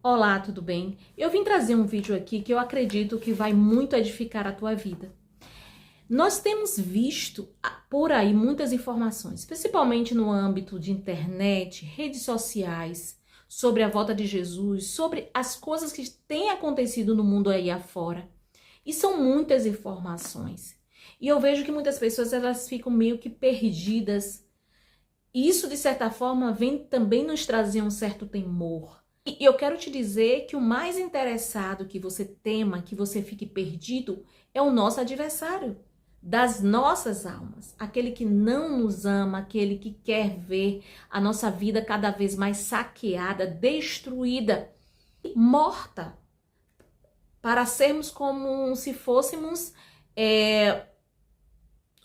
Olá, tudo bem? Eu vim trazer um vídeo aqui que eu acredito que vai muito edificar a tua vida. Nós temos visto por aí muitas informações, principalmente no âmbito de internet, redes sociais, sobre a volta de Jesus, sobre as coisas que têm acontecido no mundo aí afora. E são muitas informações. E eu vejo que muitas pessoas elas ficam meio que perdidas. E isso, de certa forma, vem também nos trazer um certo temor. E eu quero te dizer que o mais interessado que você tema, que você fique perdido, é o nosso adversário, das nossas almas. Aquele que não nos ama, aquele que quer ver a nossa vida cada vez mais saqueada, destruída, morta, para sermos como se fôssemos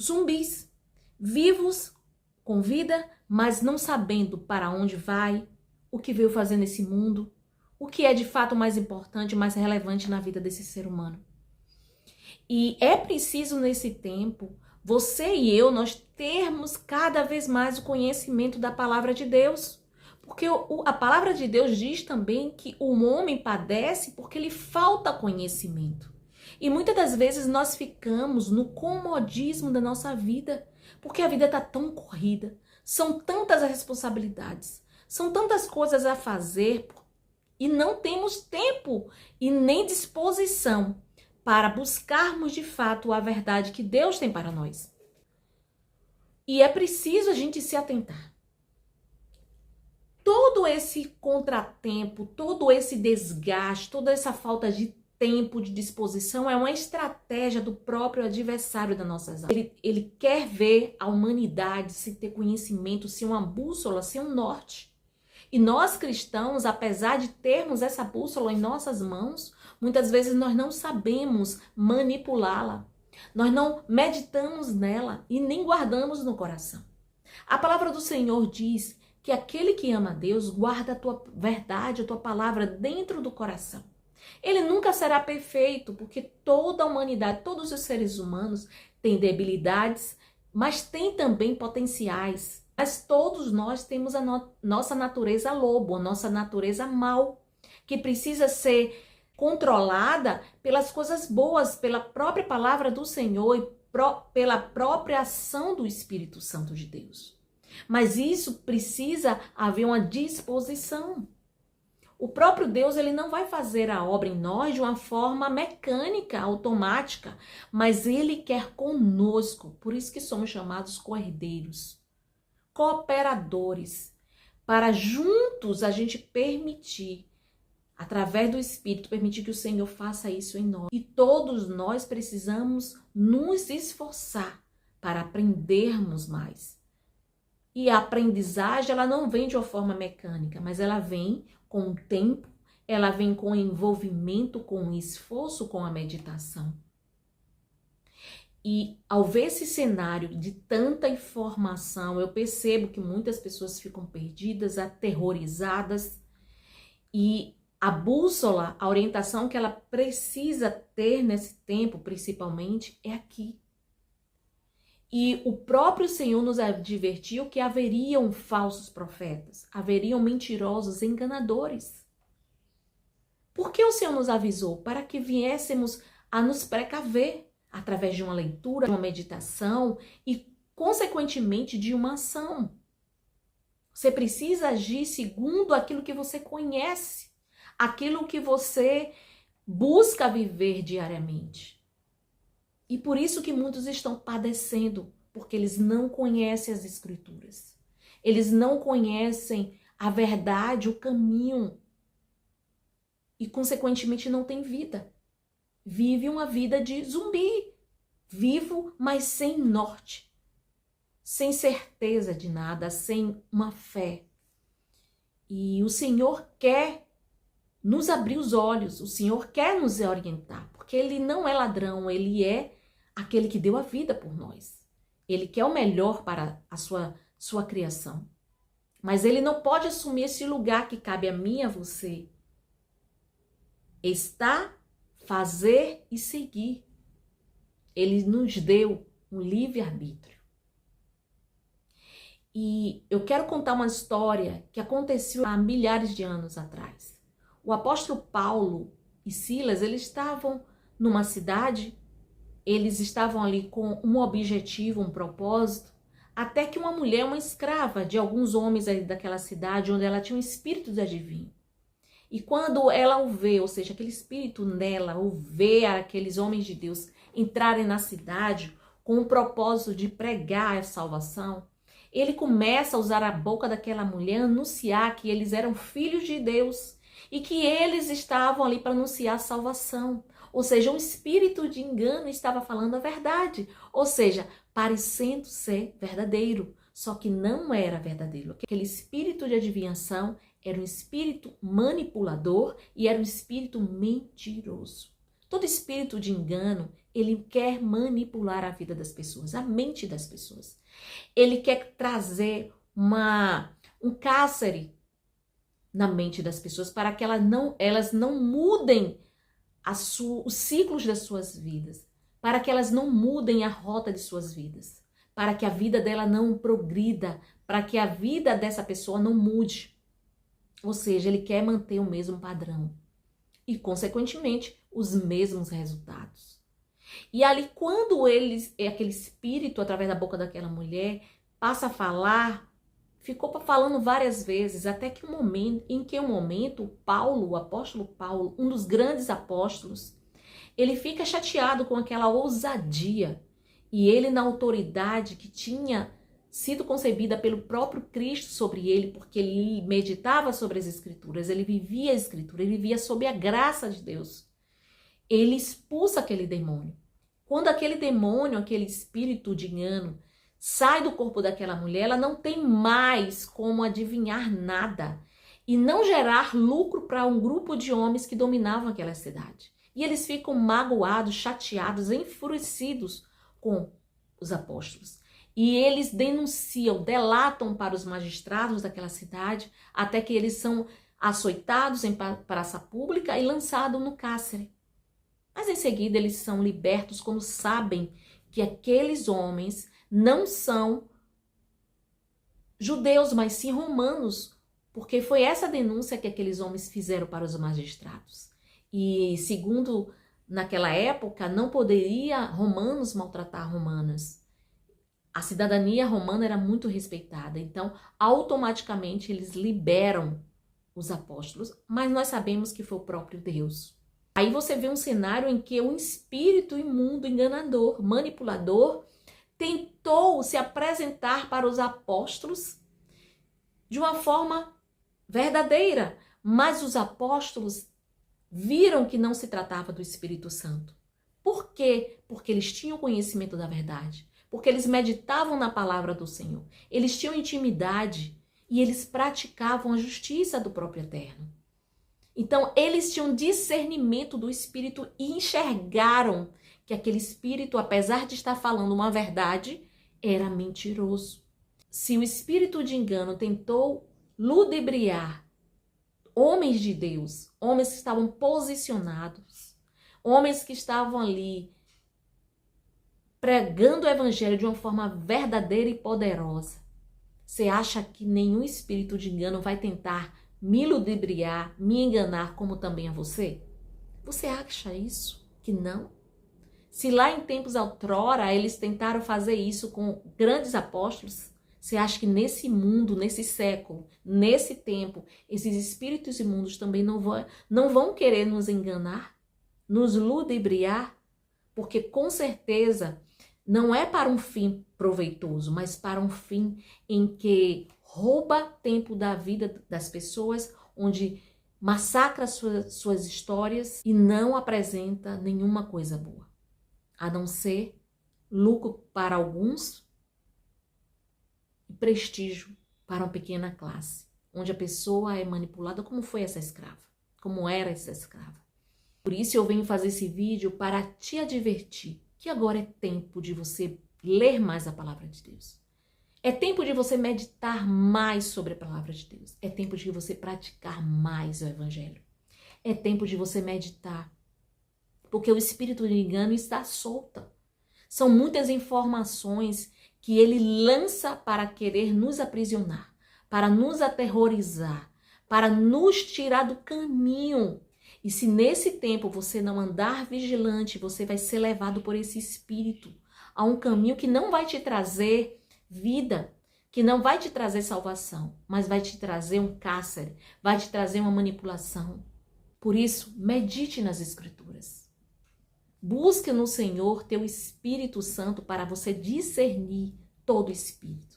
zumbis, vivos, com vida, mas não sabendo para onde vai, o que veio fazer nesse mundo, o que é de fato mais importante, mais relevante na vida desse ser humano. E é preciso nesse tempo, você e eu, nós termos cada vez mais o conhecimento da palavra de Deus. Porque a palavra de Deus diz também que o homem padece porque lhe falta conhecimento. E muitas das vezes nós ficamos no comodismo da nossa vida, porque a vida está tão corrida, são tantas as responsabilidades, são tantas coisas a fazer e não temos tempo e nem disposição para buscarmos de fato a verdade que Deus tem para nós. E é preciso a gente se atentar. Todo esse contratempo, todo esse desgaste, toda essa falta de tempo, de disposição, é uma estratégia do próprio adversário das nossas almas. Ele quer ver a humanidade sem ter conhecimento, sem uma bússola, sem um norte. E nós cristãos, apesar de termos essa bússola em nossas mãos, muitas vezes nós não sabemos manipulá-la. Nós não meditamos nela e nem guardamos no coração. A palavra do Senhor diz que aquele que ama a Deus guarda a tua verdade, a tua palavra dentro do coração. Ele nunca será perfeito, porque toda a humanidade, todos os seres humanos têm debilidades, mas têm também potenciais. Mas todos nós temos a nossa natureza lobo, a nossa natureza mal, que precisa ser controlada pelas coisas boas, pela própria palavra do Senhor e pela própria ação do Espírito Santo de Deus. Mas isso precisa haver uma disposição. O próprio Deus, ele não vai fazer a obra em nós de uma forma mecânica, automática, mas ele quer conosco. Por isso que somos chamados co-herdeiros, cooperadores, para juntos a gente permitir, através do Espírito, permitir que o Senhor faça isso em nós. E todos nós precisamos nos esforçar para aprendermos mais. E a aprendizagem, ela não vem de uma forma mecânica, mas ela vem com o tempo, ela vem com o envolvimento, com o esforço, com a meditação. E ao ver esse cenário de tanta informação, eu percebo que muitas pessoas ficam perdidas, aterrorizadas, e a bússola, a orientação que ela precisa ter nesse tempo, principalmente, é aqui. E o próprio Senhor nos advertiu que haveriam falsos profetas, haveriam mentirosos, enganadores. Por que o Senhor nos avisou? Para que viéssemos a nos precaver através de uma leitura, de uma meditação e, consequentemente, de uma ação. Você precisa agir segundo aquilo que você conhece, aquilo que você busca viver diariamente. E por isso que muitos estão padecendo, porque eles não conhecem as Escrituras. Eles não conhecem a verdade, o caminho. E, consequentemente, não têm vida. Vive uma vida de zumbi. Vivo, mas sem norte. Sem certeza de nada, sem uma fé. E o Senhor quer nos abrir os olhos, o Senhor quer nos orientar, porque Ele não é ladrão, Ele é aquele que deu a vida por nós. Ele quer o melhor para a sua criação. Mas Ele não pode assumir esse lugar que cabe a mim e a você. Estar, fazer e seguir. Ele nos deu um livre-arbítrio. E eu quero contar uma história que aconteceu há milhares de anos atrás. O apóstolo Paulo e Silas, eles estavam numa cidade, eles estavam ali com um objetivo, um propósito, até que uma mulher, uma escrava de alguns homens ali daquela cidade, onde ela tinha um espírito de adivinho. E quando ela o vê, ou seja, aquele espírito nela, o vê aqueles homens de Deus entrarem na cidade com o propósito de pregar a salvação, ele começa a usar a boca daquela mulher, anunciar que eles eram filhos de Deus e que eles estavam ali para anunciar a salvação. Ou seja, um espírito de engano estava falando a verdade, ou seja, parecendo ser verdadeiro, só que não era verdadeiro. Aquele espírito de adivinhação era um espírito manipulador e era um espírito mentiroso. Todo espírito de engano, ele quer manipular a vida das pessoas, a mente das pessoas. Ele quer trazer um cárcere na mente das pessoas para que elas não mudem os ciclos das suas vidas, para que elas não mudem a rota de suas vidas, para que a vida dela não progrida, para que a vida dessa pessoa não mude. Ou seja, ele quer manter o mesmo padrão e, consequentemente, os mesmos resultados. E ali, quando aquele espírito, através da boca daquela mulher, passa a falar, ficou falando várias vezes, até que um momento, Paulo, o apóstolo Paulo, um dos grandes apóstolos, ele fica chateado com aquela ousadia. E ele, na autoridade que tinha sido concebida pelo próprio Cristo sobre ele, porque ele meditava sobre as Escrituras, ele vivia a Escritura, ele vivia sob a graça de Deus. Ele expulsa aquele demônio. Quando aquele demônio, aquele espírito de engano, sai do corpo daquela mulher, ela não tem mais como adivinhar nada e não gerar lucro para um grupo de homens que dominavam aquela cidade. E eles ficam magoados, chateados, enfurecidos com os apóstolos. E eles denunciam, delatam para os magistrados daquela cidade, até que eles são açoitados em praça pública e lançados no cárcere. Mas em seguida eles são libertos quando sabem que aqueles homens não são judeus, mas sim romanos, porque foi essa denúncia que aqueles homens fizeram para os magistrados. E segundo, naquela época, não poderia romanos maltratar romanas. A cidadania romana era muito respeitada, então automaticamente eles liberam os apóstolos, mas nós sabemos que foi o próprio Deus. Aí você vê um cenário em que um espírito imundo, enganador, manipulador, tentou se apresentar para os apóstolos de uma forma verdadeira, mas os apóstolos viram que não se tratava do Espírito Santo. Por quê? Porque eles tinham conhecimento da verdade, porque eles meditavam na palavra do Senhor, eles tinham intimidade e eles praticavam a justiça do próprio Eterno. Então, eles tinham discernimento do Espírito e enxergaram que aquele Espírito, apesar de estar falando uma verdade, era mentiroso. Se o espírito de engano tentou ludibriar homens de Deus, homens que estavam posicionados, homens que estavam ali pregando o evangelho de uma forma verdadeira e poderosa, você acha que nenhum espírito de engano vai tentar me ludibriar, me enganar como também a você? Você acha isso? Que não? Se lá em tempos outrora eles tentaram fazer isso com grandes apóstolos, você acha que nesse mundo, nesse século, nesse tempo, esses espíritos imundos também não vão querer nos enganar, nos ludibriar? Porque com certeza não é para um fim proveitoso, mas para um fim em que rouba tempo da vida das pessoas, onde massacra suas histórias e não apresenta nenhuma coisa boa, a não ser lucro para alguns e prestígio para uma pequena classe, onde a pessoa é manipulada como foi essa escrava, como era essa escrava. Por isso eu venho fazer esse vídeo para te advertir que agora é tempo de você ler mais a palavra de Deus. É tempo de você meditar mais sobre a palavra de Deus. É tempo de você praticar mais o evangelho. É tempo de você meditar, porque o espírito de engano está solta. São muitas informações que ele lança para querer nos aprisionar, para nos aterrorizar, para nos tirar do caminho. E se nesse tempo você não andar vigilante, você vai ser levado por esse espírito a um caminho que não vai te trazer vida, que não vai te trazer salvação, mas vai te trazer um cárcere, vai te trazer uma manipulação. Por isso, medite nas Escrituras. Busque no Senhor teu Espírito Santo para você discernir todo espírito.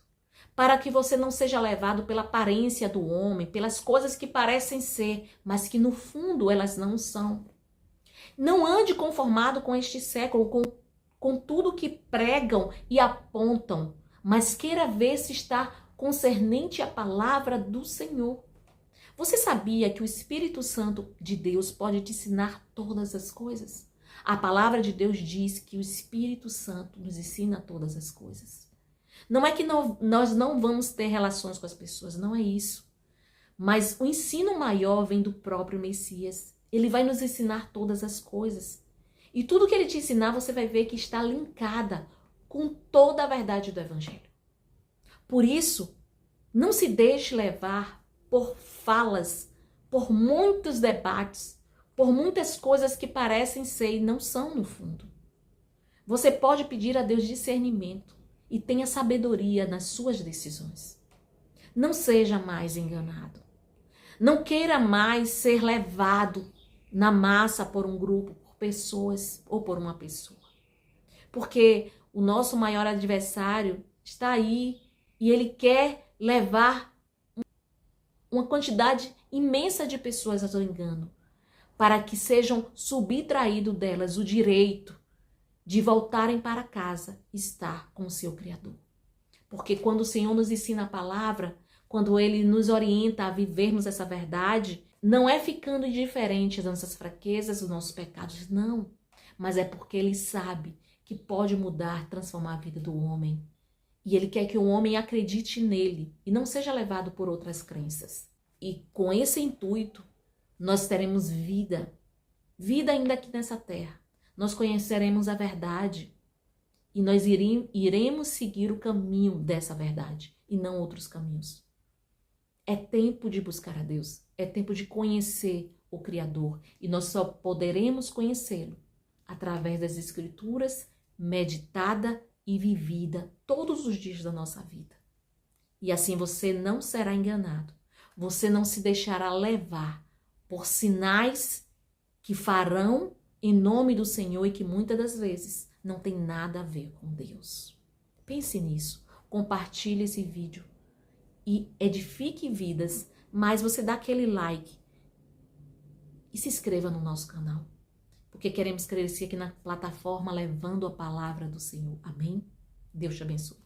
Para que você não seja levado pela aparência do homem, pelas coisas que parecem ser, mas que no fundo elas não são. Não ande conformado com este século, com tudo que pregam e apontam, mas queira ver se está concernente à palavra do Senhor. Você sabia que o Espírito Santo de Deus pode te ensinar todas as coisas? A palavra de Deus diz que o Espírito Santo nos ensina todas as coisas. Não é que nós não vamos ter relações com as pessoas, não é isso. Mas o ensino maior vem do próprio Messias. Ele vai nos ensinar todas as coisas. E tudo que ele te ensinar, você vai ver que está linkada com toda a verdade do Evangelho. Por isso, não se deixe levar por falas, por muitos debates, por muitas coisas que parecem ser e não são no fundo. Você pode pedir a Deus discernimento e tenha sabedoria nas suas decisões. Não seja mais enganado. Não queira mais ser levado na massa por um grupo, por pessoas ou por uma pessoa. Porque o nosso maior adversário está aí e ele quer levar uma quantidade imensa de pessoas ao engano, para que sejam subtraídos delas o direito de voltarem para casa e estar com o seu Criador. Porque quando o Senhor nos ensina a palavra, quando Ele nos orienta a vivermos essa verdade, não é ficando indiferente das nossas fraquezas, dos nossos pecados, não. Mas é porque Ele sabe que pode mudar, transformar a vida do homem. E Ele quer que o homem acredite nele e não seja levado por outras crenças. E com esse intuito, nós teremos vida ainda aqui nessa terra. Nós conheceremos a verdade e nós iremos seguir o caminho dessa verdade e não outros caminhos. É tempo de buscar a Deus, é tempo de conhecer o Criador e nós só poderemos conhecê-lo através das Escrituras, meditada e vivida todos os dias da nossa vida. E assim você não será enganado, você não se deixará levar por sinais que farão em nome do Senhor e que muitas das vezes não tem nada a ver com Deus. Pense nisso, compartilhe esse vídeo e edifique vidas, mas você dá aquele like e se inscreva no nosso canal, porque queremos crescer aqui na plataforma levando a palavra do Senhor. Amém? Deus te abençoe.